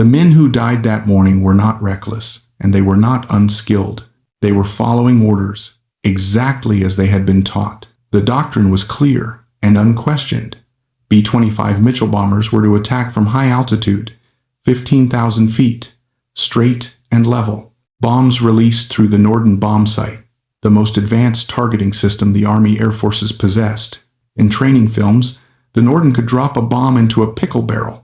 The men who died that morning were not reckless, and they were not unskilled. They were following orders, exactly as they had been taught. The doctrine was clear and unquestioned. B-25 Mitchell bombers were to attack from high altitude, 15,000 feet, straight and level. Bombs released through the Norden bomb sight, the most advanced targeting system the Army Air Forces possessed. In training films, the Norden could drop a bomb into a pickle barrel.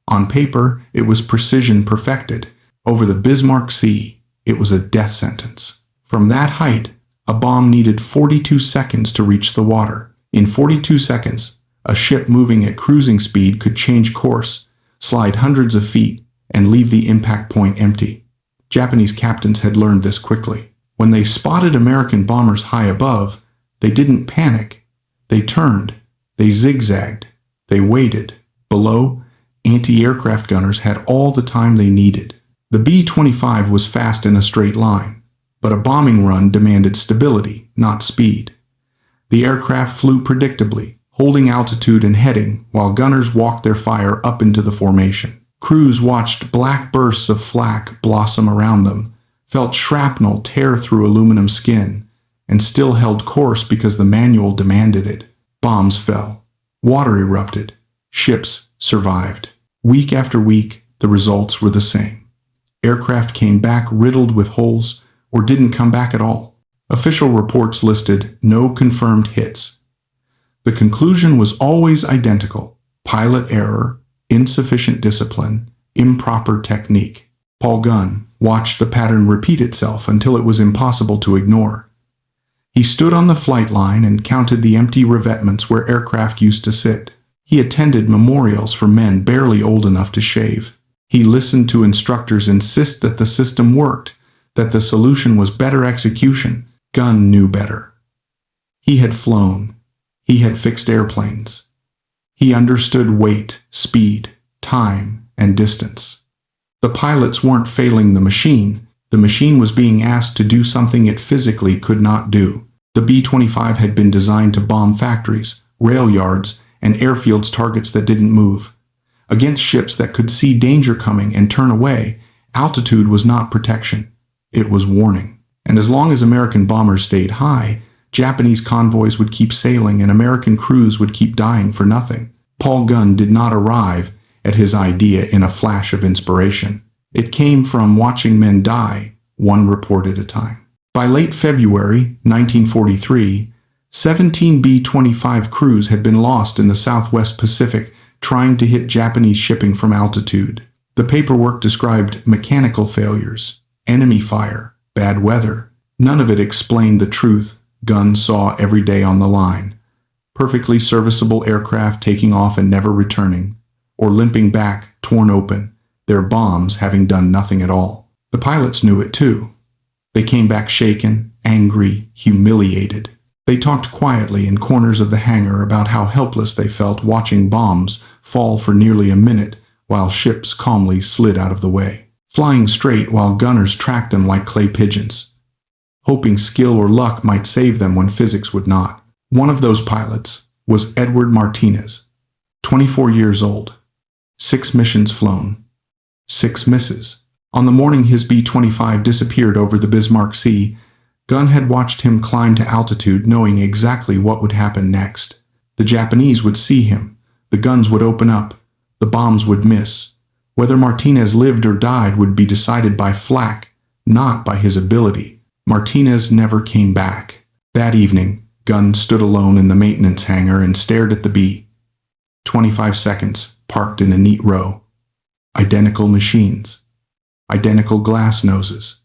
On paper, it was precision perfected. Over the Bismarck Sea, it was a death sentence. From that height, a bomb needed 42 seconds to reach the water. In 42 seconds, a ship moving at cruising speed could change course, slide hundreds of feet, and leave the impact point empty. Japanese captains had learned this quickly. When they spotted American bombers high above, they didn't panic. They turned. They zigzagged. They waited. Below, anti-aircraft gunners had all the time they needed. The B-25 was fast in a straight line, but a bombing run demanded stability, not speed. The aircraft flew predictably, holding altitude and heading, while gunners walked their fire up into the formation. Crews watched black bursts of flak blossom around them, felt shrapnel tear through aluminum skin, and still held course because the manual demanded it. Bombs fell. Water erupted. Ships survived. Week after week, the results were the same. Aircraft came back riddled with holes or didn't come back at all. Official reports listed no confirmed hits. The conclusion was always identical: pilot error, insufficient discipline, improper technique. Paul Gunn watched the pattern repeat itself until it was impossible to ignore. He stood on the flight line and counted the empty revetments where aircraft used to sit. He attended memorials for men barely old enough to shave. He listened to instructors insist that the system worked, that the solution was better execution. Gunn knew better. He had flown. He had fixed airplanes. He understood weight, speed, time, and distance. The pilots weren't failing the machine was being asked to do something it physically could not do. The B-25 had been designed to bomb factories, rail yards, and airfields targets that didn't move. Against ships that could see danger coming and turn away, altitude was not protection. It was warning. And as long as American bombers stayed high, Japanese convoys would keep sailing and American crews would keep dying for nothing. Paul Gunn did not arrive at his idea in a flash of inspiration. It came from watching men die, one report at a time. By late February 1943, 17 B-25 crews had been lost in the Southwest Pacific trying to hit Japanese shipping from altitude. The paperwork described mechanical failures, enemy fire, bad weather. None of it explained the truth Gunn saw every day on the line: perfectly serviceable aircraft taking off and never returning, or limping back, torn open, their bombs having done nothing at all. The pilots knew it too. They came back shaken, angry, humiliated. They talked quietly in corners of the hangar about how helpless they felt watching bombs fall for nearly a minute while ships calmly slid out of the way, flying straight while gunners tracked them like clay pigeons, hoping skill or luck might save them when physics would not. One of those pilots was Edward Martinez, 24 years old, 6 missions flown, 6 misses. On the morning his B-25 disappeared over the Bismarck Sea, Gunn had watched him climb to altitude knowing exactly what would happen next. The Japanese would see him, the guns would open up, the bombs would miss. Whether Martinez lived or died would be decided by flak, not by his ability. Martinez never came back. That evening, Gunn stood alone in the maintenance hangar and stared at the B-25 seconds, parked in a neat row. Identical machines. Identical glass noses.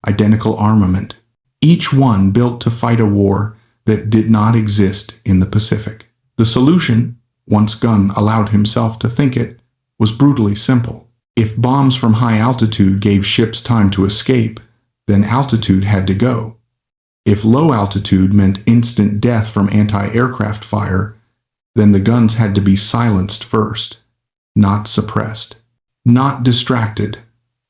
Identical armament. Each one built to fight a war that did not exist in the Pacific. The solution, once Gunn allowed himself to think it, was brutally simple. If bombs from high altitude gave ships time to escape, then altitude had to go. If low altitude meant instant death from anti-aircraft fire, then the guns had to be silenced first, not suppressed, not distracted,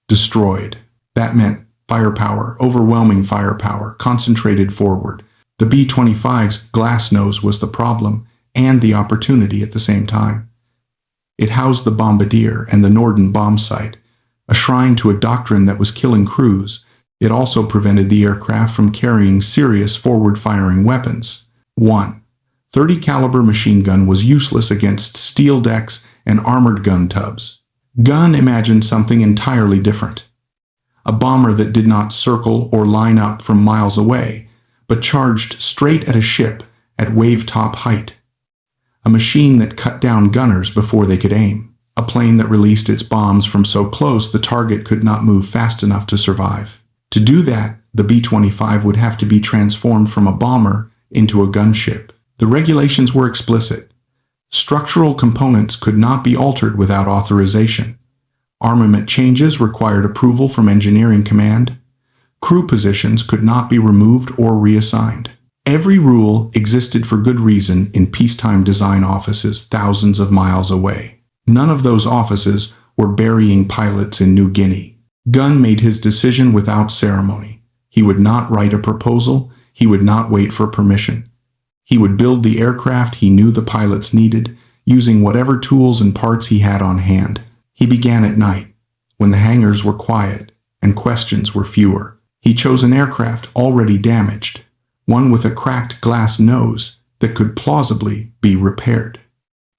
destroyed. That meant firepower, overwhelming firepower, concentrated forward. The B-25's glass nose was the problem and the opportunity at the same time. It housed the bombardier and the Norden bomb sight, a shrine to a doctrine that was killing crews. It also prevented the aircraft from carrying serious forward-firing weapons. 1. 30 caliber machine gun was useless against steel decks and armored gun tubs. Gunn imagined something entirely different. A bomber that did not circle or line up from miles away, but charged straight at a ship at wave-top height. A machine that cut down gunners before they could aim. A plane that released its bombs from so close the target could not move fast enough to survive. To do that, the B-25 would have to be transformed from a bomber into a gunship. The regulations were explicit. Structural components could not be altered without authorization. Armament changes required approval from engineering command. Crew positions could not be removed or reassigned. Every rule existed for good reason in peacetime design offices thousands of miles away. None of those offices were burying pilots in New Guinea. Gunn made his decision without ceremony. He would not write a proposal. He would not wait for permission. He would build the aircraft he knew the pilots needed, using whatever tools and parts he had on hand. He began at night, when the hangars were quiet and questions were fewer. He chose an aircraft already damaged, one with a cracked glass nose that could plausibly be repaired.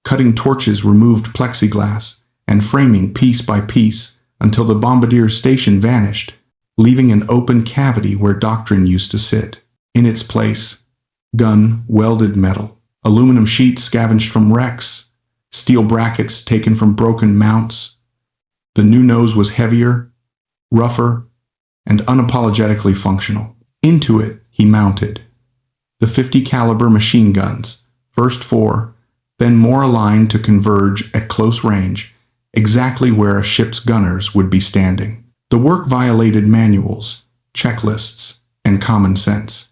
Cutting torches removed plexiglass and framing piece by piece until the bombardier's station vanished, leaving an open cavity where Doctrine used to sit. In its place, Gunn welded metal, aluminum sheets scavenged from wrecks, steel brackets taken from broken mounts. The new nose was heavier, rougher, and unapologetically functional. Into it, he mounted the 50 caliber machine guns, first 4, then more aligned to converge at close range, exactly where a ship's gunners would be standing. The work violated manuals, checklists, and common sense.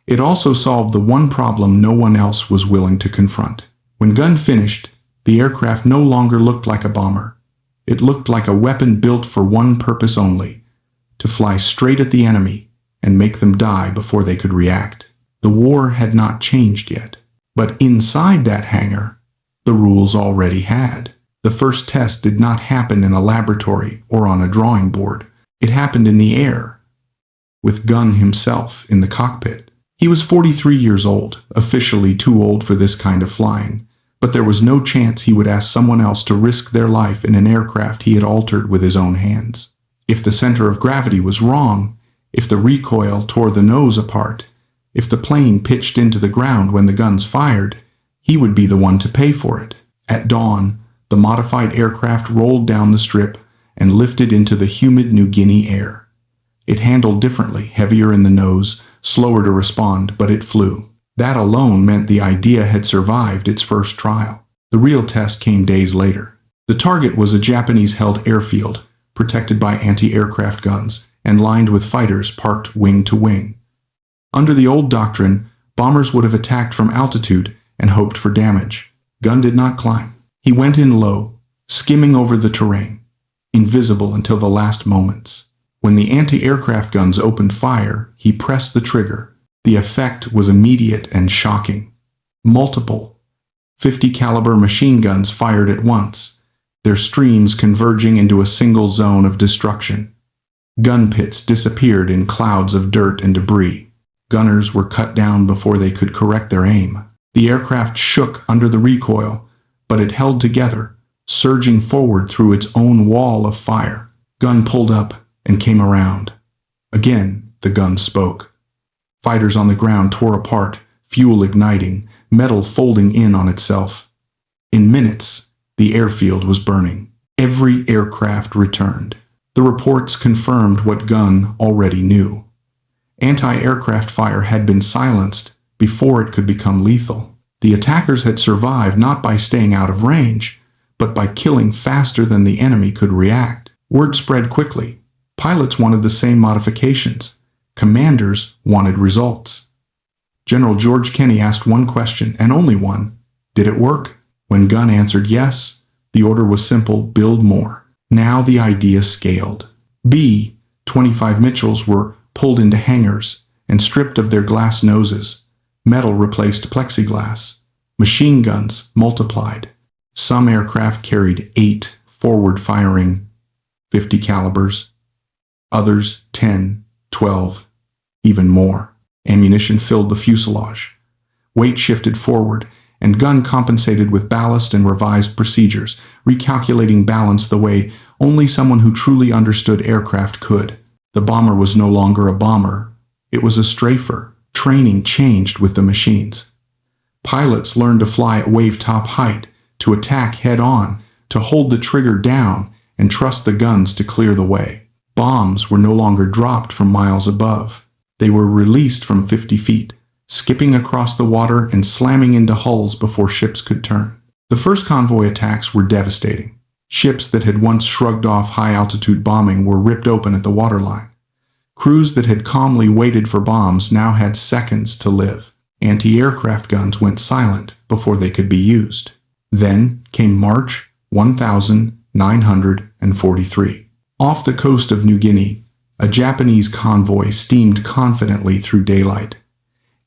It also solved the one problem no one else was willing to confront. When Gunn finished, the aircraft no longer looked like a bomber. It looked like a weapon built for one purpose only: to fly straight at the enemy and make them die before they could react. The war had not changed yet, but inside that hangar, the rules already had. The first test did not happen in a laboratory or on a drawing board. It happened in the air, with Gunn himself in the cockpit. He was 43 years old, officially too old for this kind of flying, but there was no chance he would ask someone else to risk their life in an aircraft he had altered with his own hands. If the center of gravity was wrong, if the recoil tore the nose apart, if the plane pitched into the ground when the guns fired, he would be the one to pay for it. At dawn, the modified aircraft rolled down the strip and lifted into the humid New Guinea air. It handled differently, heavier in the nose, slower to respond, but it flew. That alone meant the idea had survived its first trial. The real test came days later. The target was a Japanese-held airfield, protected by anti-aircraft guns and lined with fighters parked wing to wing. Under the old doctrine, bombers would have attacked from altitude and hoped for damage. Gunn did not climb. He went in low, skimming over the terrain, invisible until the last moments. When the anti-aircraft guns opened fire, he pressed the trigger. The effect was immediate and shocking. Multiple 50 caliber machine guns fired at once, their streams converging into a single zone of destruction. Gun pits disappeared in clouds of dirt and debris. Gunners were cut down before they could correct their aim. The aircraft shook under the recoil, but it held together, surging forward through its own wall of fire. Gunn pulled up and came around. Again, the gun spoke. Fighters on the ground tore apart, fuel igniting, metal folding in on itself. In minutes, the airfield was burning. Every aircraft returned. The reports confirmed what Gunn already knew. Anti-aircraft fire had been silenced before it could become lethal. The attackers had survived not by staying out of range, but by killing faster than the enemy could react. Word spread quickly. Pilots wanted the same modifications. Commanders wanted results. General George Kenney asked one question, and only one: did it work? When Gunn answered yes, the order was simple: build more. Now the idea scaled. B-25 Mitchells were pulled into hangars and stripped of their glass noses. Metal replaced plexiglass. Machine guns multiplied. Some aircraft carried 8 forward-firing 50 calibers, others 10, 12, even more. Ammunition filled the fuselage. Weight shifted forward, and Gunn compensated with ballast and revised procedures, recalculating balance the way only someone who truly understood aircraft could. The bomber was no longer a bomber. It was a strafer. Training changed with the machines. Pilots learned to fly at wave-top height, to attack head-on, to hold the trigger down, and trust the guns to clear the way. Bombs were no longer dropped from miles above. They were released from 50 feet, skipping across the water and slamming into hulls before ships could turn. The first convoy attacks were devastating. Ships that had once shrugged off high-altitude bombing were ripped open at the waterline. Crews that had calmly waited for bombs now had seconds to live. Anti-aircraft guns went silent before they could be used. Then came March 1943. Off the coast of New Guinea, a Japanese convoy steamed confidently through daylight.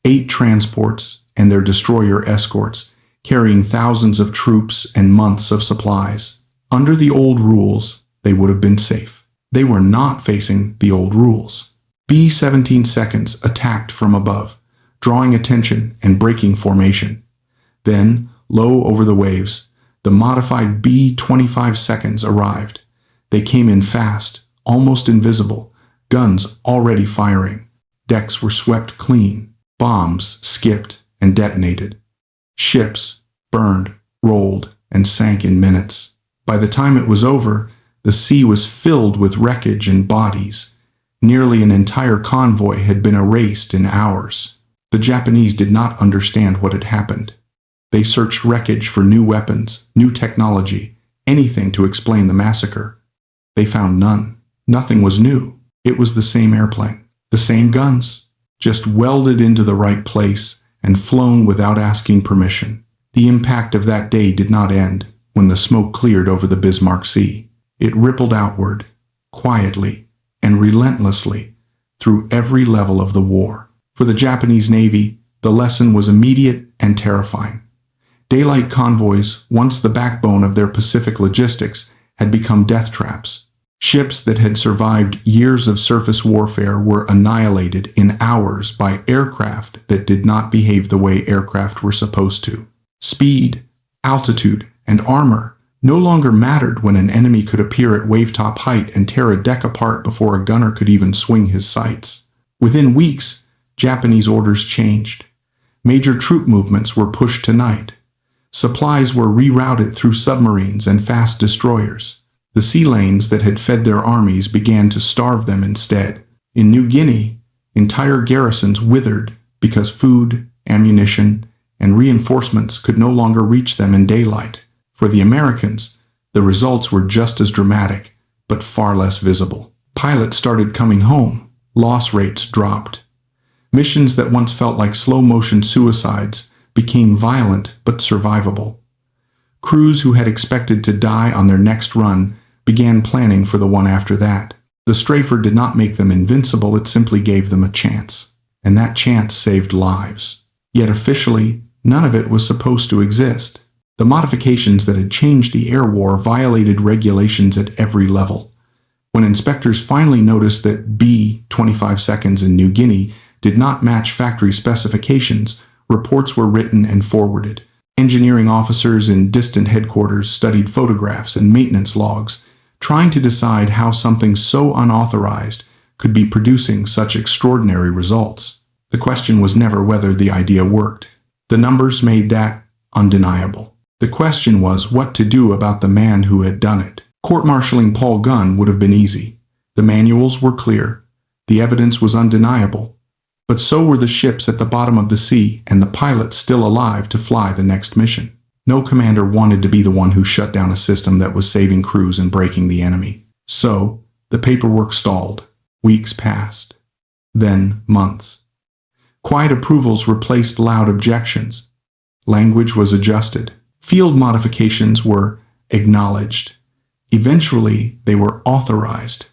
8 transports and their destroyer escorts, carrying thousands of troops and months of supplies. Under the old rules, they would have been safe. They were not facing the old rules. B-17 seconds attacked from above, drawing attention and breaking formation. Then, low over the waves, the modified B-25 seconds arrived. They came in fast, almost invisible, guns already firing. Decks were swept clean. Bombs skipped and detonated. Ships burned, rolled, and sank in minutes. By the time it was over, the sea was filled with wreckage and bodies. Nearly an entire convoy had been erased in hours. The Japanese did not understand what had happened. They searched wreckage for new weapons, new technology, anything to explain the massacre. They found none. Nothing was new. It was the same airplane, the same guns, just welded into the right place and flown without asking permission. The impact of that day did not end when the smoke cleared over the Bismarck Sea. It rippled outward, quietly and relentlessly, through every level of the war. For the Japanese Navy, the lesson was immediate and terrifying. Daylight convoys, once the backbone of their Pacific logistics, had become death traps. Ships that had survived years of surface warfare were annihilated in hours by aircraft that did not behave the way aircraft were supposed to. Speed, altitude, and armor no longer mattered when an enemy could appear at wave-top height and tear a deck apart before a gunner could even swing his sights. Within weeks, Japanese orders changed. Major troop movements were pushed to night. Supplies were rerouted through submarines and fast destroyers. The sea lanes that had fed their armies began to starve them instead. In New Guinea, entire garrisons withered because food, ammunition, and reinforcements could no longer reach them in daylight. For the Americans, the results were just as dramatic, but far less visible. Pilots started coming home. Loss rates dropped. Missions that once felt like slow-motion suicides became violent but survivable. Crews who had expected to die on their next run began planning for the one after that. The strafer did not make them invincible, it simply gave them a chance. And that chance saved lives. Yet officially, none of it was supposed to exist. The modifications that had changed the air war violated regulations at every level. When inspectors finally noticed that B-25 seconds in New Guinea did not match factory specifications, reports were written and forwarded. Engineering officers in distant headquarters studied photographs and maintenance logs, trying to decide how something so unauthorized could be producing such extraordinary results. The question was never whether the idea worked. The numbers made that undeniable. The question was what to do about the man who had done it. Court-martialing Paul Gunn would have been easy. The manuals were clear. The evidence was undeniable. But so were the ships at the bottom of the sea and the pilots still alive to fly the next mission. No commander wanted to be the one who shut down a system that was saving crews and breaking the enemy. So, the paperwork stalled. Weeks passed. Then months. Quiet approvals replaced loud objections. Language was adjusted. Field modifications were acknowledged. Eventually, they were authorized.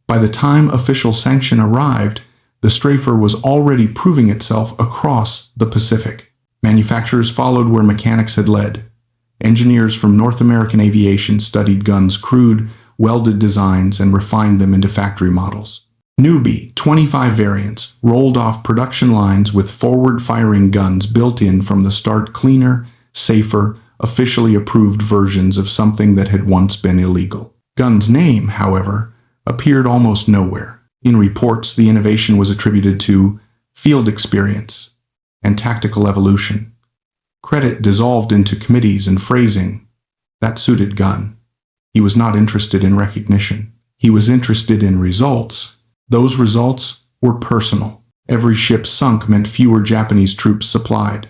By the time official sanction arrived, the strafer was already proving itself across the Pacific. Manufacturers followed where mechanics had led. Engineers from North American Aviation studied Gunn's crude, welded designs, and refined them into factory models. New B-25 variants rolled off production lines with forward-firing guns built in from the start, cleaner, safer, officially approved versions of something that had once been illegal. Gunn's name, however, appeared almost nowhere. In reports, the innovation was attributed to field experience and tactical evolution. Credit dissolved into committees and phrasing that suited Gunn. He was not interested in recognition. He was interested in results. Those results were personal. Every ship sunk meant fewer Japanese troops supplied.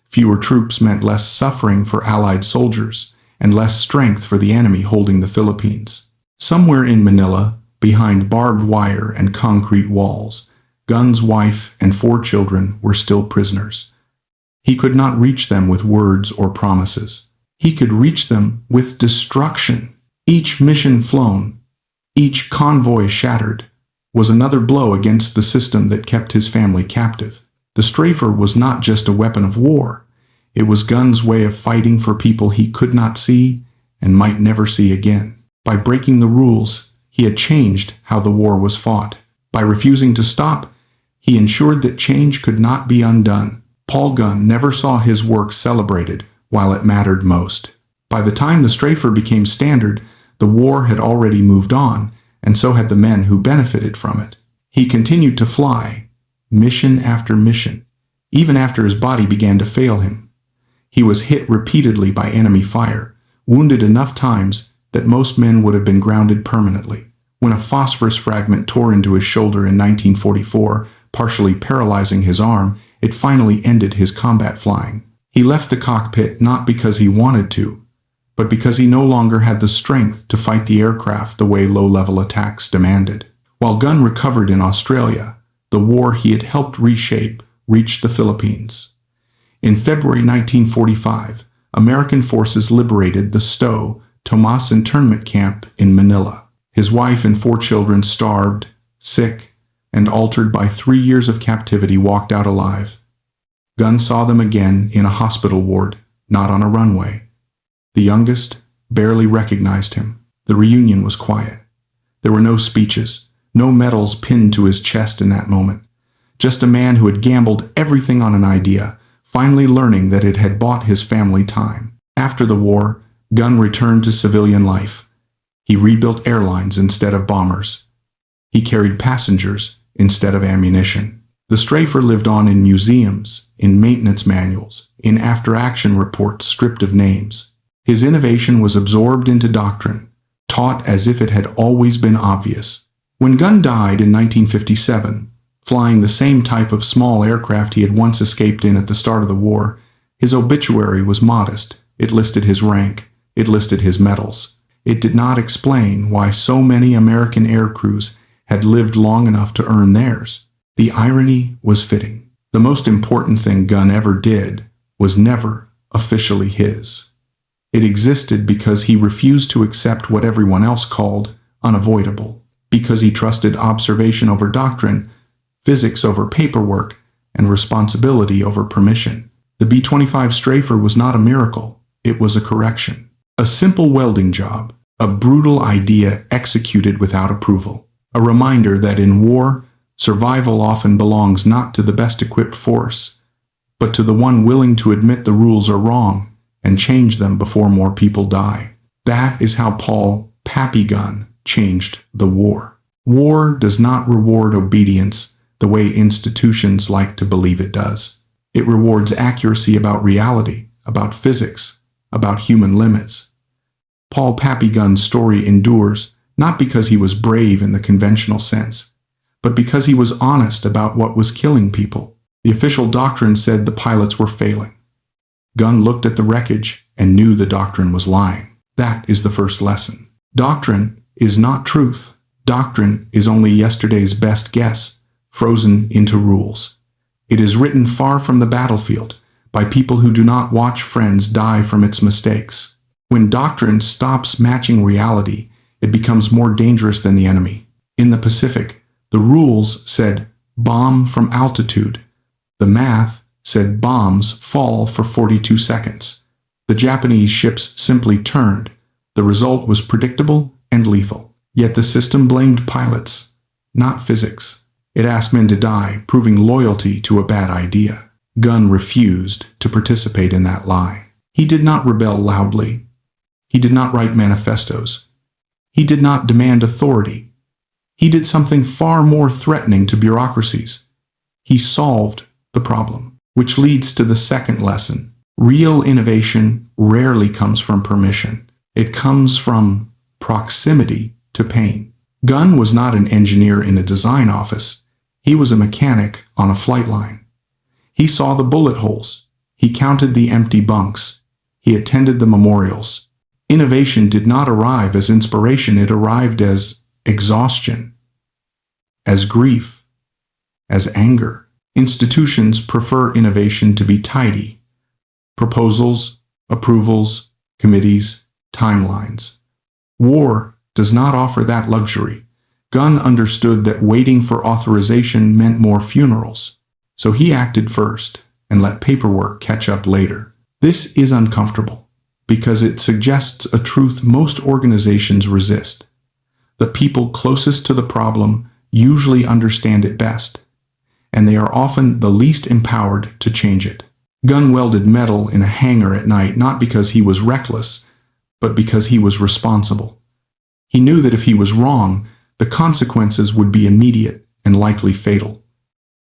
Fewer troops meant less suffering for Allied soldiers and less strength for the enemy holding the Philippines. Somewhere in Manila, behind barbed wire and concrete walls, Gunn's wife and 4 children were still prisoners. He could not reach them with words or promises. He could reach them with destruction. Each mission flown, each convoy shattered, was another blow against the system that kept his family captive. The strafer was not just a weapon of war. It was Gunn's way of fighting for people he could not see and might never see again. By breaking the rules, he had changed how the war was fought. By refusing to stop, he ensured that change could not be undone. Paul Gunn never saw his work celebrated while it mattered most. By the time the strafer became standard, the war had already moved on, and so had the men who benefited from it. He continued to fly, mission after mission, even after his body began to fail him. He was hit repeatedly by enemy fire, wounded enough times that most men would have been grounded permanently. When a phosphorus fragment tore into his shoulder in 1944, partially paralyzing his arm, it finally ended his combat flying. He left the cockpit not because he wanted to, but because he no longer had the strength to fight the aircraft the way low-level attacks demanded. While Gunn recovered in Australia, the war he had helped reshape reached the Philippines. In February 1945, American forces liberated the Stowe Tomas internment camp in Manila. His wife and 4 children, starved, sick, and altered by 3 years of captivity, walked out alive. Gunn saw them again in a hospital ward, not on a runway. The youngest barely recognized him. The reunion was quiet. There were no speeches, no medals pinned to his chest in that moment. Just a man who had gambled everything on an idea, finally learning that it had bought his family time. After the war, Gunn returned to civilian life. He rebuilt airlines instead of bombers. He carried passengers instead of ammunition. The strafer lived on in museums, in maintenance manuals, in after-action reports stripped of names. His innovation was absorbed into doctrine, taught as if it had always been obvious. When Gunn died in 1957, flying the same type of small aircraft he had once escaped in at the start of the war, his obituary was modest. It listed his rank. It listed his medals. It did not explain why so many American air crews had lived long enough to earn theirs. The irony was fitting. The most important thing Gunn ever did was never officially his. It existed because he refused to accept what everyone else called unavoidable, because he trusted observation over doctrine, physics over paperwork, and responsibility over permission. The B-25 strafer was not a miracle. It was a correction. A simple welding job, a brutal idea executed without approval. A reminder that in war, survival often belongs not to the best equipped force, but to the one willing to admit the rules are wrong and change them before more people die. That is how Paul "Pappy" Gunn changed the war. War does not reward obedience the way institutions like to believe it does. It rewards accuracy about reality, about physics, about human limits. Paul "Pappy" Gunn's story endures not because he was brave in the conventional sense, but because he was honest about what was killing people. The official doctrine said the pilots were failing. Gunn looked at the wreckage and knew the doctrine was lying. That is the first lesson. Doctrine is not truth. Doctrine is only yesterday's best guess, frozen into rules. It is written far from the battlefield, by people who do not watch friends die from its mistakes. When doctrine stops matching reality, it becomes more dangerous than the enemy. In the Pacific, the rules said bomb from altitude. The math said bombs fall for 42 seconds. The Japanese ships simply turned. The result was predictable and lethal. Yet the system blamed pilots, not physics. It asked men to die, proving loyalty to a bad idea. Gunn refused to participate in that lie. He did not rebel loudly. He did not write manifestos. He did not demand authority. He did something far more threatening to bureaucracies. He solved the problem, which leads to the second lesson. Real innovation rarely comes from permission. It comes from proximity to pain. Gunn was not an engineer in a design office. He was a mechanic on a flight line. He saw the bullet holes. He counted the empty bunks. He attended the memorials. Innovation did not arrive as inspiration. It arrived as exhaustion, as grief, as anger. Institutions prefer innovation to be tidy. Proposals, approvals, committees, timelines. War does not offer that luxury. Gunn understood that waiting for authorization meant more funerals, so he acted first and let paperwork catch up later. This is uncomfortable because it suggests a truth most organizations resist. The people closest to the problem usually understand it best, and they are often the least empowered to change it. Gunn welded metal in a hangar at night not because he was reckless, but because he was responsible. He knew that if he was wrong, the consequences would be immediate and likely fatal.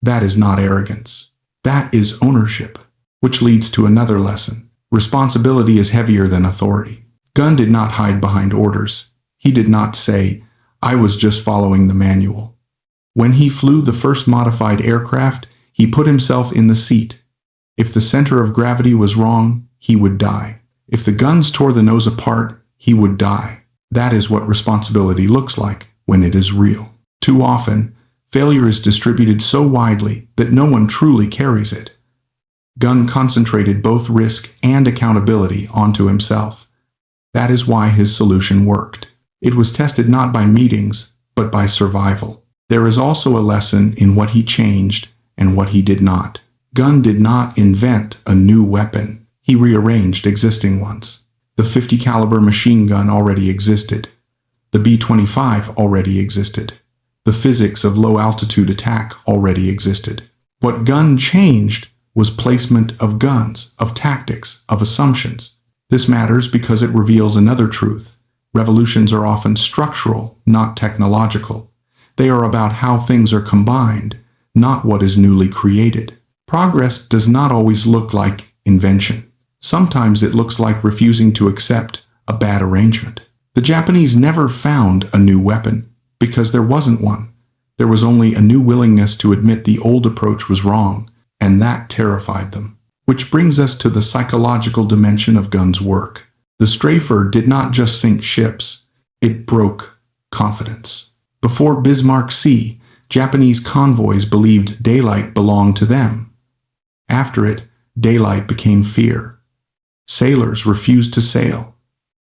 That is not arrogance. That is ownership, which leads to another lesson. Responsibility is heavier than authority. Gunn did not hide behind orders. He did not say, "I was just following the manual." When he flew the first modified aircraft, he put himself in the seat. If the center of gravity was wrong, he would die. If the guns tore the nose apart, he would die. That is what responsibility looks like when it is real. Too often, failure is distributed so widely that no one truly carries it. Gunn concentrated both risk and accountability onto himself. That is why his solution worked. It was tested not by meetings, but by survival. There is also a lesson in what he changed and what he did not. Gunn did not invent a new weapon. He rearranged existing ones. The .50 caliber machine gun already existed. The B-25 already existed. The physics of low-altitude attack already existed. What Gunn changed was placement of guns, of tactics, of assumptions. This matters because it reveals another truth. Revolutions are often structural, not technological. They are about how things are combined, not what is newly created. Progress does not always look like invention. Sometimes it looks like refusing to accept a bad arrangement. The Japanese never found a new weapon because there wasn't one. There was only a new willingness to admit the old approach was wrong, and that terrified them. Which brings us to the psychological dimension of Gunn's work. The strafer did not just sink ships, it broke confidence. Before Bismarck Sea, Japanese convoys believed daylight belonged to them. After it, daylight became fear. Sailors refused to sail.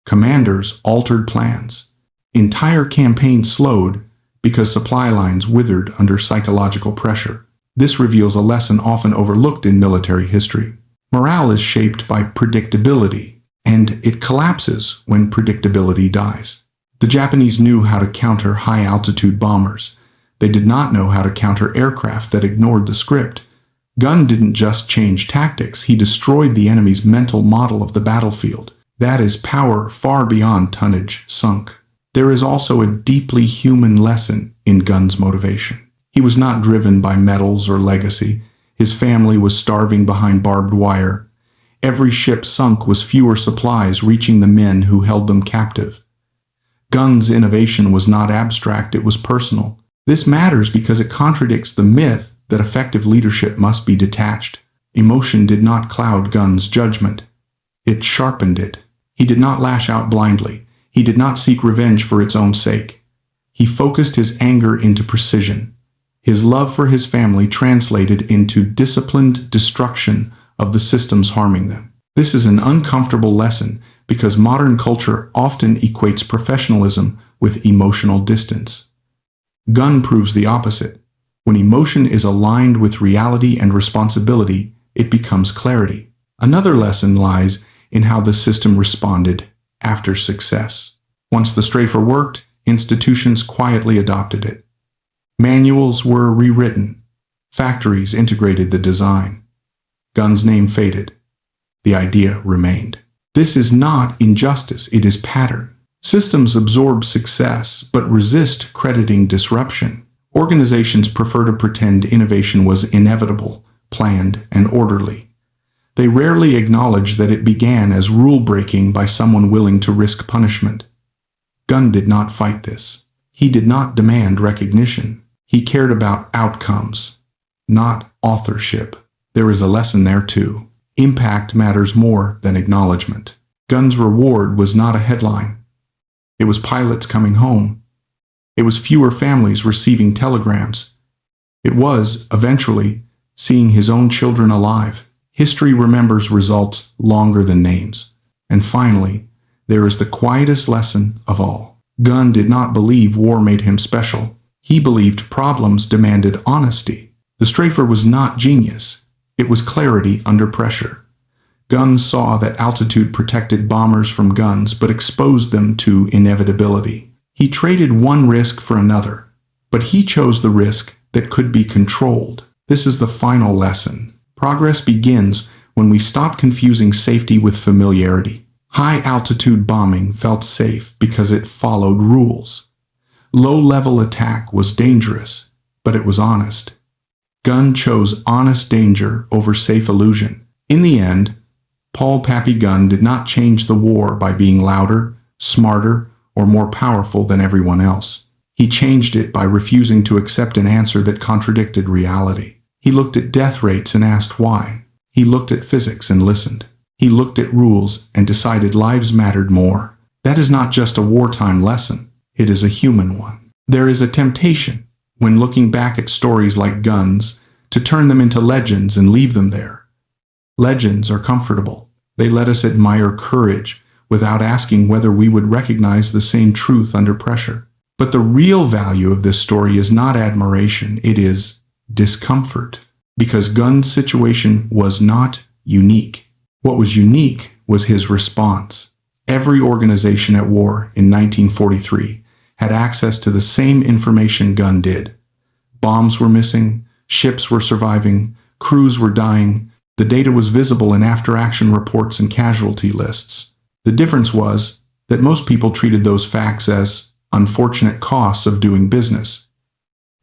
Commanders altered plans. Entire campaigns slowed because supply lines withered under psychological pressure. This reveals a lesson often overlooked in military history. Morale is shaped by predictability, and it collapses when predictability dies. The Japanese knew how to counter high-altitude bombers. They did not know how to counter aircraft that ignored the script. Gunn didn't just change tactics, he destroyed the enemy's mental model of the battlefield. That is power far beyond tonnage sunk. There is also a deeply human lesson in Gunn's motivation. He was not driven by medals or legacy. His family was starving behind barbed wire. Every ship sunk was fewer supplies reaching the men who held them captive. Gunn's innovation was not abstract, it was personal. This matters because it contradicts the myth that effective leadership must be detached. Emotion did not cloud Gunn's judgment. It sharpened it. He did not lash out blindly. He did not seek revenge for its own sake. He focused his anger into precision. His love for his family translated into disciplined destruction of the systems harming them. This is an uncomfortable lesson because modern culture often equates professionalism with emotional distance. Gunn proves the opposite. When emotion is aligned with reality and responsibility, it becomes clarity. Another lesson lies in how the system responded after success. Once the strafer worked, institutions quietly adopted it. Manuals were rewritten. Factories integrated the design. Gunn's name faded. The idea remained. This is not injustice, it is pattern. Systems absorb success, but resist crediting disruption. Organizations prefer to pretend innovation was inevitable, planned, and orderly. They rarely acknowledge that it began as rule-breaking by someone willing to risk punishment. Gunn did not fight this. He did not demand recognition. He cared about outcomes, not authorship. There is a lesson there too. Impact matters more than acknowledgement. Gunn's reward was not a headline. It was pilots coming home. It was fewer families receiving telegrams. It was, eventually, seeing his own children alive. History remembers results longer than names. And finally, there is the quietest lesson of all. Gunn did not believe war made him special. He believed problems demanded honesty. The strafer was not genius. It was clarity under pressure. Gunn saw that altitude protected bombers from guns but exposed them to inevitability. He traded one risk for another, but he chose the risk that could be controlled. This is the final lesson. Progress begins when we stop confusing safety with familiarity. High-altitude bombing felt safe because it followed rules. Low-level attack was dangerous, but it was honest. Gunn chose honest danger over safe illusion. In the end, Pappy Gunn did not change the war by being louder, smarter, or more powerful than everyone else. He changed it by refusing to accept an answer that contradicted reality. He looked at death rates and asked why. He looked at physics and listened. He looked at rules and decided lives mattered more. That is not just a wartime lesson. It is a human one. There is a temptation, when looking back at stories like Gunn's, to turn them into legends and leave them there. Legends are comfortable. They let us admire courage without asking whether we would recognize the same truth under pressure. But the real value of this story is not admiration, it is discomfort. Because Gunn's situation was not unique. What was unique was his response. Every organization at war in 1943 had access to the same information Gunn did. Bombs were missing, ships were surviving, crews were dying. The data was visible in after-action reports and casualty lists. The difference was that most people treated those facts as unfortunate costs of doing business.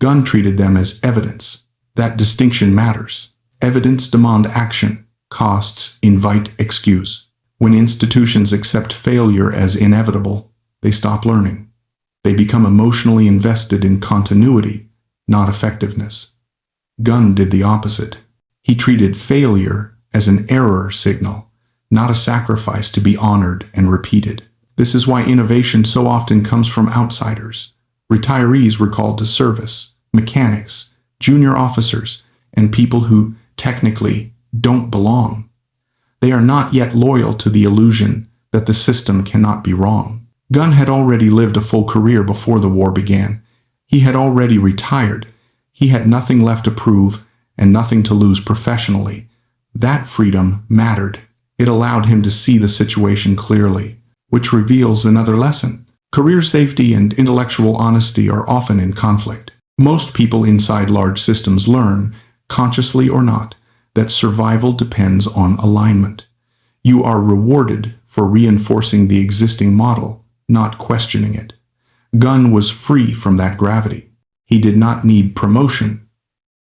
Gunn treated them as evidence. That distinction matters. Evidence demands action. Costs invite excuse. When institutions accept failure as inevitable, they stop learning. They become emotionally invested in continuity, not effectiveness. Gunn did the opposite. He treated failure as an error signal, not a sacrifice to be honored and repeated. This is why innovation so often comes from outsiders. Retirees were called to service, mechanics, junior officers, and people who, technically, don't belong. They are not yet loyal to the illusion that the system cannot be wrong. Gunn had already lived a full career before the war began. He had already retired. He had nothing left to prove and nothing to lose professionally. That freedom mattered. It allowed him to see the situation clearly, which reveals another lesson. Career safety and intellectual honesty are often in conflict. Most people inside large systems learn, consciously or not, that survival depends on alignment. You are rewarded for reinforcing the existing model, not questioning it. Gunn was free from that gravity. He did not need promotion.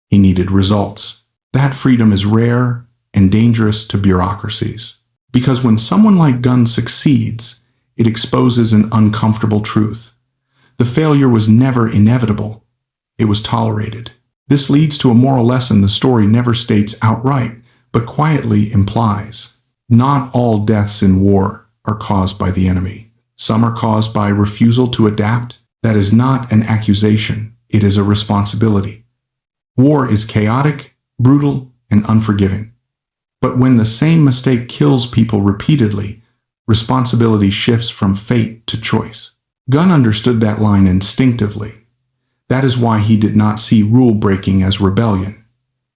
He needed results. That freedom is rare and dangerous to bureaucracies. Because when someone like Gunn succeeds, it exposes an uncomfortable truth. The failure was never inevitable. It was tolerated. This leads to a moral lesson the story never states outright, but quietly implies. Not all deaths in war are caused by the enemy. Some are caused by refusal to adapt. That is not an accusation. It is a responsibility. War is chaotic, brutal, and unforgiving. But when the same mistake kills people repeatedly, responsibility shifts from fate to choice. Gunn understood that line instinctively. That is why he did not see rule-breaking as rebellion.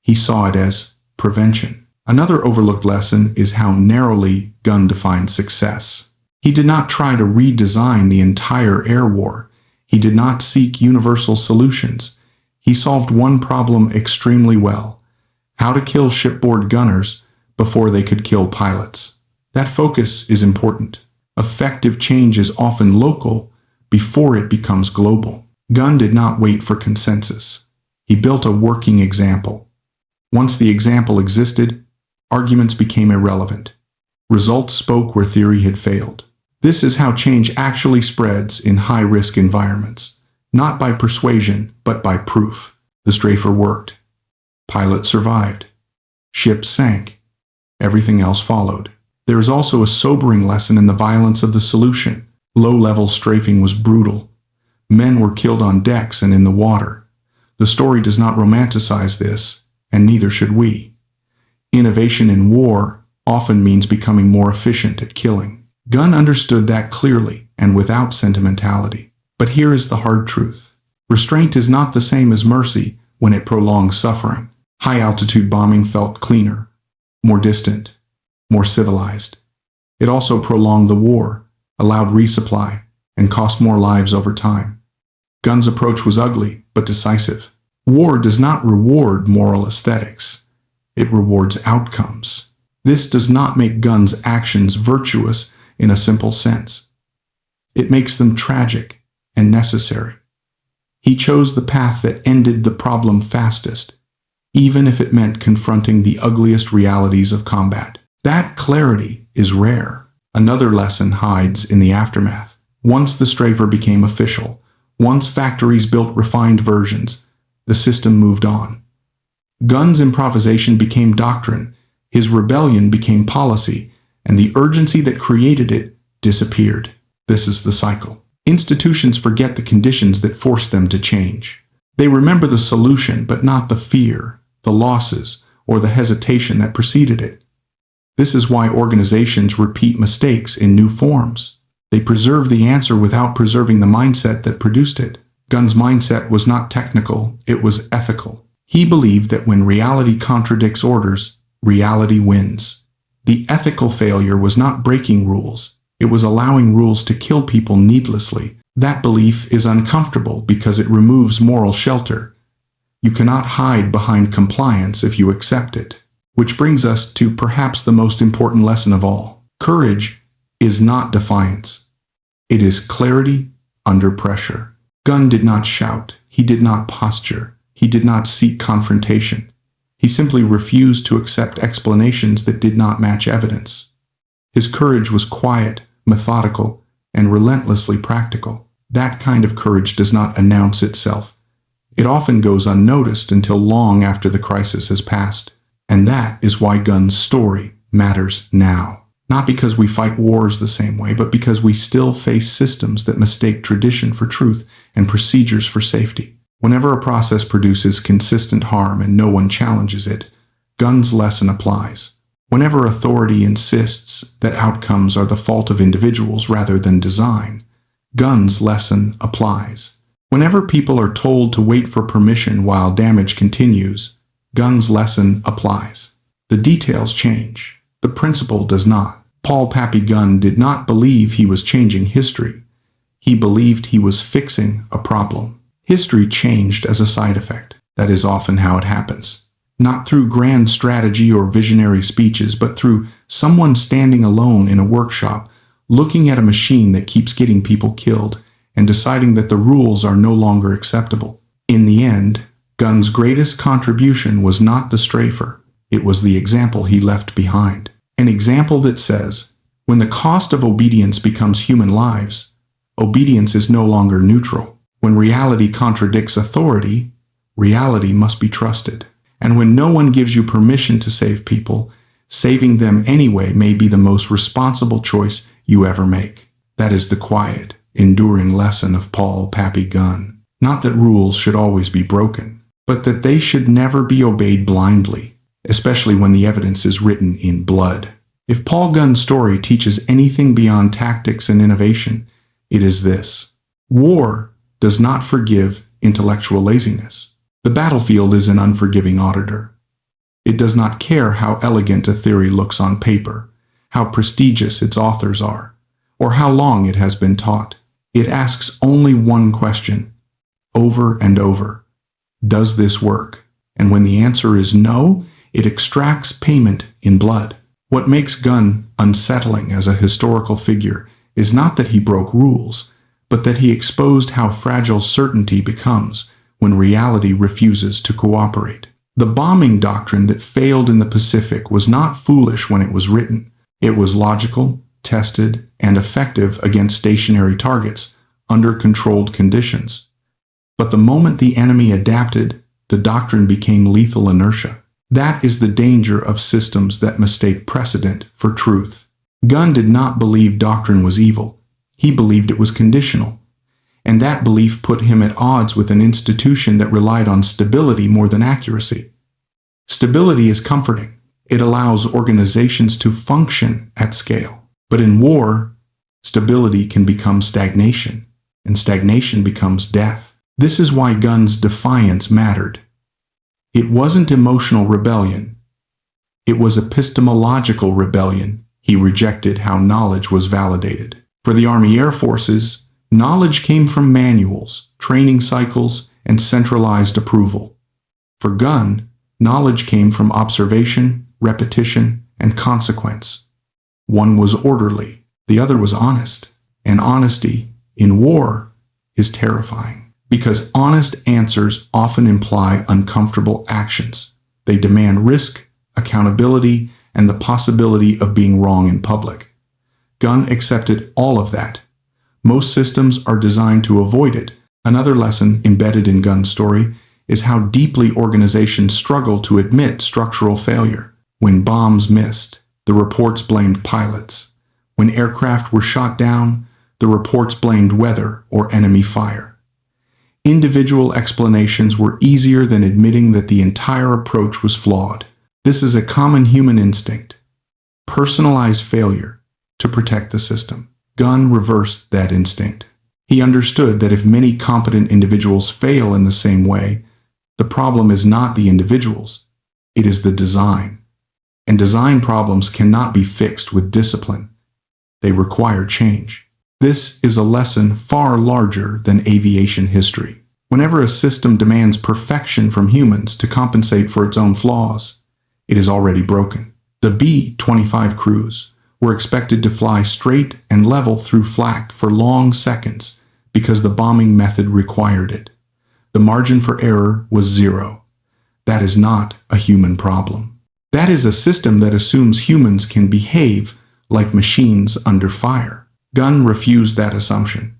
He saw it as prevention. Another overlooked lesson is how narrowly Gunn defined success. He did not try to redesign the entire air war. He did not seek universal solutions. He solved one problem extremely well: how to kill shipboard gunners before they could kill pilots. That focus is important. Effective change is often local before it becomes global. Gunn did not wait for consensus. He built a working example. Once the example existed, arguments became irrelevant. Results spoke where theory had failed. This is how change actually spreads in high-risk environments, not by persuasion, but by proof. The strafer worked. Pilots survived. Ships sank. Everything else followed. There is also a sobering lesson in the violence of the solution. Low-level strafing was brutal. Men were killed on decks and in the water. The story does not romanticize this, and neither should we. Innovation in war often means becoming more efficient at killing. Gunn understood that clearly and without sentimentality. But here is the hard truth. Restraint is not the same as mercy when it prolongs suffering. High-altitude bombing felt cleaner, more distant, more civilized. It also prolonged the war, allowed resupply, and cost more lives over time. Gunn's approach was ugly, but decisive. War does not reward moral aesthetics. It rewards outcomes. This does not make Gunn's actions virtuous in a simple sense. It makes them tragic and necessary. He chose the path that ended the problem fastest, even if it meant confronting the ugliest realities of combat. That clarity is rare. Another lesson hides in the aftermath. Once the strafer became official, once factories built refined versions, the system moved on. Gunn's improvisation became doctrine, his rebellion became policy, and the urgency that created it disappeared. This is the cycle. Institutions forget the conditions that force them to change. They remember the solution, but not the fear, the losses, or the hesitation that preceded it. This is why organizations repeat mistakes in new forms. They preserve the answer without preserving the mindset that produced it. Gunn's mindset was not technical, it was ethical. He believed that when reality contradicts orders, reality wins. The ethical failure was not breaking rules, it was allowing rules to kill people needlessly. That belief is uncomfortable because it removes moral shelter. You cannot hide behind compliance if you accept it. Which brings us to perhaps the most important lesson of all. Courage is not defiance. It is clarity under pressure. Gunn did not shout. He did not posture. He did not seek confrontation. He simply refused to accept explanations that did not match evidence. His courage was quiet, methodical, and relentlessly practical. That kind of courage does not announce itself. It often goes unnoticed until long after the crisis has passed. And that is why Gunn's story matters now. Not because we fight wars the same way, but because we still face systems that mistake tradition for truth and procedures for safety. Whenever a process produces consistent harm and no one challenges it, Gunn's lesson applies. Whenever authority insists that outcomes are the fault of individuals rather than design, Gunn's lesson applies. Whenever people are told to wait for permission while damage continues, Gunn's lesson applies. The details change. The principle does not. Pappy Gunn did not believe he was changing history. He believed he was fixing a problem. History changed as a side effect. That is often how it happens. Not through grand strategy or visionary speeches, but through someone standing alone in a workshop, looking at a machine that keeps getting people killed, and deciding that the rules are no longer acceptable. In the end, Gunn's greatest contribution was not the strafer. It was the example he left behind. An example that says, when the cost of obedience becomes human lives, obedience is no longer neutral. When reality contradicts authority, reality must be trusted. And when no one gives you permission to save people, saving them anyway may be the most responsible choice you ever make. That is the quiet, enduring lesson of Pappy Gunn. Not that rules should always be broken, but that they should never be obeyed blindly, especially when the evidence is written in blood. If Gunn's story teaches anything beyond tactics and innovation, it is this: war does not forgive intellectual laziness. The battlefield is an unforgiving auditor. It does not care how elegant a theory looks on paper, how prestigious its authors are, or how long it has been taught. It asks only one question, over and over. Does this work? And when the answer is no, it extracts payment in blood. What makes Gunn unsettling as a historical figure is not that he broke rules, but that he exposed how fragile certainty becomes when reality refuses to cooperate. The bombing doctrine that failed in the Pacific was not foolish when it was written. It was logical, tested, and effective against stationary targets under controlled conditions. But the moment the enemy adapted, the doctrine became lethal inertia. That is the danger of systems that mistake precedent for truth. Gunn did not believe doctrine was evil. He believed it was conditional. And that belief put him at odds with an institution that relied on stability more than accuracy. Stability is comforting. It allows organizations to function at scale. But in war, stability can become stagnation, and stagnation becomes death. This is why Gunn's defiance mattered. It wasn't emotional rebellion. It was epistemological rebellion. He rejected how knowledge was validated. For the Army Air Forces, knowledge came from manuals, training cycles, and centralized approval. For Gunn, knowledge came from observation, repetition, and consequence. One was orderly, the other was honest. And honesty, in war, is terrifying. Because honest answers often imply uncomfortable actions. They demand risk, accountability, and the possibility of being wrong in public. Gunn accepted all of that. Most systems are designed to avoid it. Another lesson embedded in Gunn's story is how deeply organizations struggle to admit structural failure. When bombs missed, the reports blamed pilots. When aircraft were shot down, the reports blamed weather or enemy fire. Individual explanations were easier than admitting that the entire approach was flawed. This is a common human instinct. Personalize failure to protect the system. Gunn reversed that instinct. He understood that if many competent individuals fail in the same way, the problem is not the individuals, it is the design. And design problems cannot be fixed with discipline. They require change. This is a lesson far larger than aviation history. Whenever a system demands perfection from humans to compensate for its own flaws, it is already broken. The B-25 crews were expected to fly straight and level through flak for long seconds because the bombing method required it. The margin for error was zero. That is not a human problem. That is a system that assumes humans can behave like machines under fire. Gunn refused that assumption.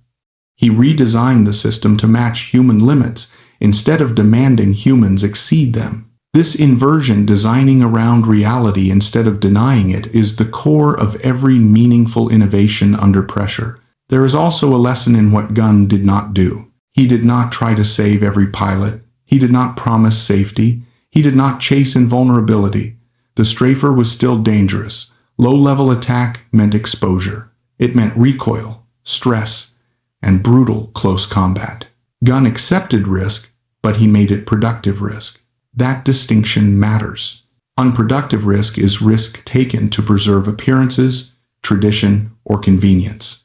He redesigned the system to match human limits instead of demanding humans exceed them. This inversion, designing around reality instead of denying it, is the core of every meaningful innovation under pressure. There is also a lesson in what Gunn did not do. He did not try to save every pilot. He did not promise safety. He did not chase invulnerability. The strafer was still dangerous. Low-level attack meant exposure. It meant recoil, stress, and brutal close combat. Gunn accepted risk, but he made it productive risk. That distinction matters. Unproductive risk is risk taken to preserve appearances, tradition, or convenience.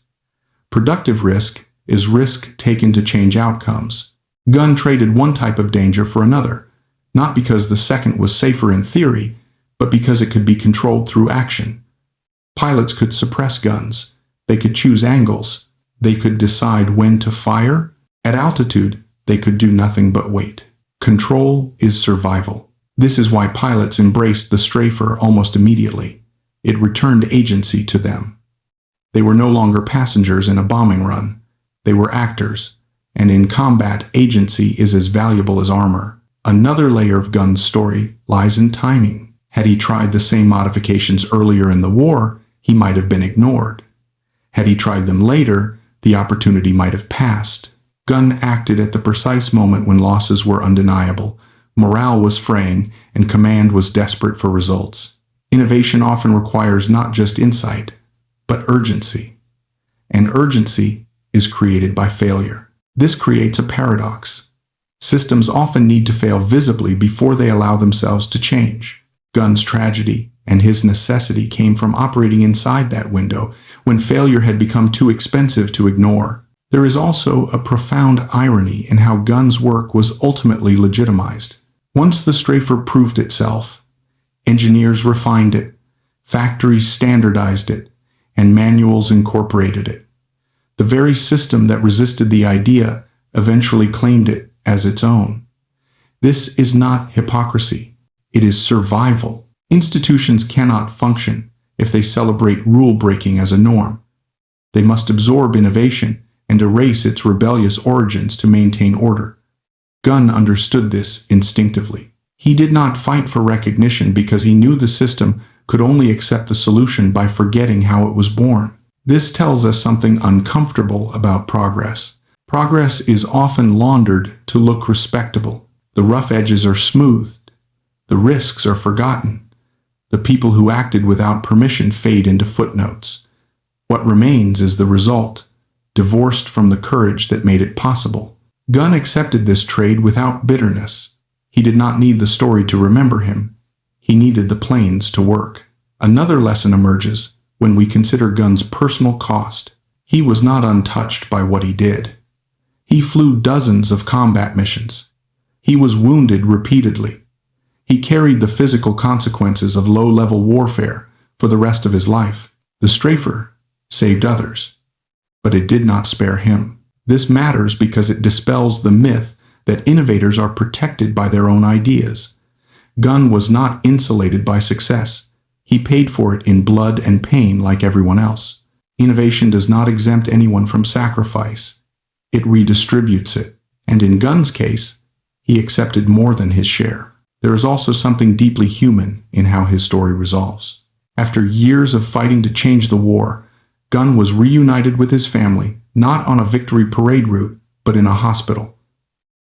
Productive risk is risk taken to change outcomes. Gunn traded one type of danger for another, not because the second was safer in theory, but because it could be controlled through action. Pilots could suppress guns. They could choose angles. They could decide when to fire. At altitude, they could do nothing but wait. Control is survival. This is why pilots embraced the strafer almost immediately. It returned agency to them. They were no longer passengers in a bombing run. They were actors, and in combat, agency is as valuable as armor. Another layer of Gunn's story lies in timing. Had he tried the same modifications earlier in the war, he might have been ignored. Had he tried them later, the opportunity might have passed. Gunn acted at the precise moment when losses were undeniable, morale was fraying, and command was desperate for results. Innovation often requires not just insight, but urgency. And urgency is created by failure. This creates a paradox. Systems often need to fail visibly before they allow themselves to change. Gunn's tragedy and his necessity came from operating inside that window when failure had become too expensive to ignore. There is also a profound irony in how Gunn's work was ultimately legitimized. Once the strafer proved itself, engineers refined it, factories standardized it, and manuals incorporated it. The very system that resisted the idea eventually claimed it as its own. This is not hypocrisy. It is survival. Institutions cannot function if they celebrate rule-breaking as a norm. They must absorb innovation and erase its rebellious origins to maintain order. Gunn understood this instinctively. He did not fight for recognition because he knew the system could only accept the solution by forgetting how it was born. This tells us something uncomfortable about progress. Progress is often laundered to look respectable. The rough edges are smoothed. The risks are forgotten. The people who acted without permission fade into footnotes. What remains is the result, divorced from the courage that made it possible. Gunn accepted this trade without bitterness. He did not need the story to remember him. He needed the planes to work. Another lesson emerges when we consider Gunn's personal cost. He was not untouched by what he did. He flew dozens of combat missions. He was wounded repeatedly. He carried the physical consequences of low-level warfare for the rest of his life. The strafer saved others, but it did not spare him. This matters because it dispels the myth that innovators are protected by their own ideas. Gunn was not insulated by success. He paid for it in blood and pain like everyone else. Innovation does not exempt anyone from sacrifice. It redistributes it. And in Gunn's case, he accepted more than his share. There is also something deeply human in how his story resolves. After years of fighting to change the war, Gunn was reunited with his family, not on a victory parade route, but in a hospital.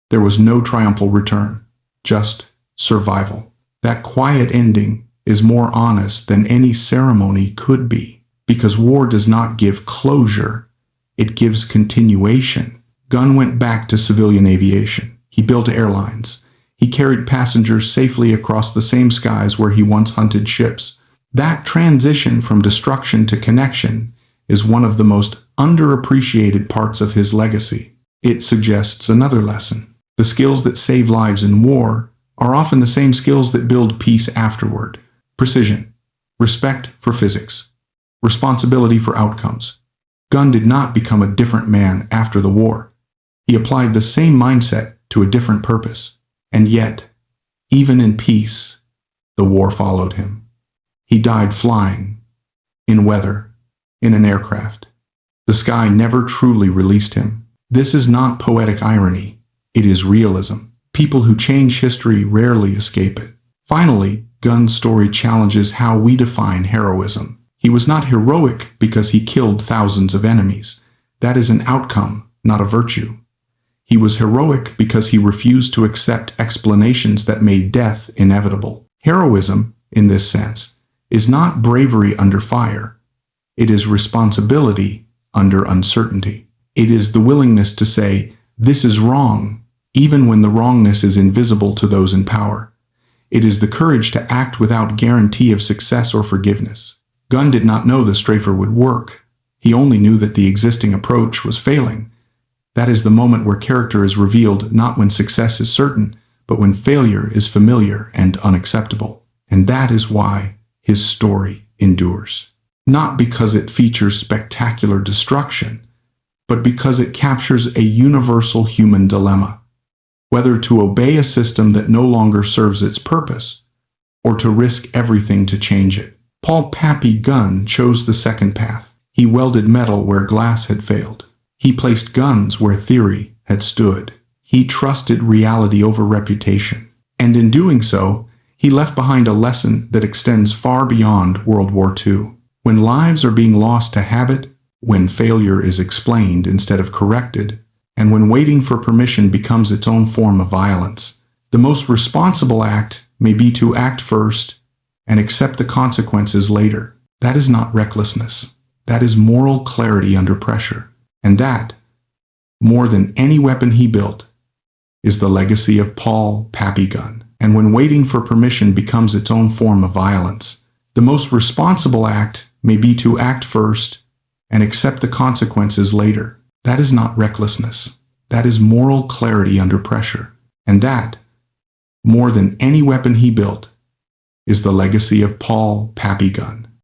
There was no triumphal return, just survival. That quiet ending is more honest than any ceremony could be, because war does not give closure, it gives continuation. Gunn went back to civilian aviation. He built airlines. He carried passengers safely across the same skies where he once hunted ships. That transition from destruction to connection is one of the most underappreciated parts of his legacy. It suggests another lesson. The skills that save lives in war are often the same skills that build peace afterward. Precision, respect for physics, responsibility for outcomes. Gunn did not become a different man after the war. He applied the same mindset to a different purpose. And yet, even in peace, the war followed him. He died flying, in weather, in an aircraft. The sky never truly released him. This is not poetic irony. It is realism. People who change history rarely escape it. Finally, Gunn's story challenges how we define heroism. He was not heroic because he killed thousands of enemies. That is an outcome, not a virtue. He was heroic because he refused to accept explanations that made death inevitable. Heroism, in this sense, is not bravery under fire. It is responsibility under uncertainty. It is the willingness to say, "This is wrong," even when the wrongness is invisible to those in power. It is the courage to act without guarantee of success or forgiveness. Gunn did not know the strafer would work. He only knew that the existing approach was failing. That is the moment where character is revealed, not when success is certain, but when failure is familiar and unacceptable. And that is why his story endures. Not because it features spectacular destruction, but because it captures a universal human dilemma. Whether to obey a system that no longer serves its purpose, or to risk everything to change it. Pappy Gunn chose the second path. He welded metal where glass had failed. He placed guns where theory had stood. He trusted reality over reputation. And in doing so, he left behind a lesson that extends far beyond World War II. When lives are being lost to habit, when failure is explained instead of corrected, and when waiting for permission becomes its own form of violence, the most responsible act may be to act first and accept the consequences later. That is not recklessness. That is moral clarity under pressure. And that, more than any weapon he built, is the legacy of Pappy Gunn. And when waiting for permission becomes its own form of violence, The most responsible act may be to act first and accept the consequences later. That is not recklessness. That is moral clarity under pressure. And that, more than any weapon he built, is the legacy of Paul Pappy Gunn.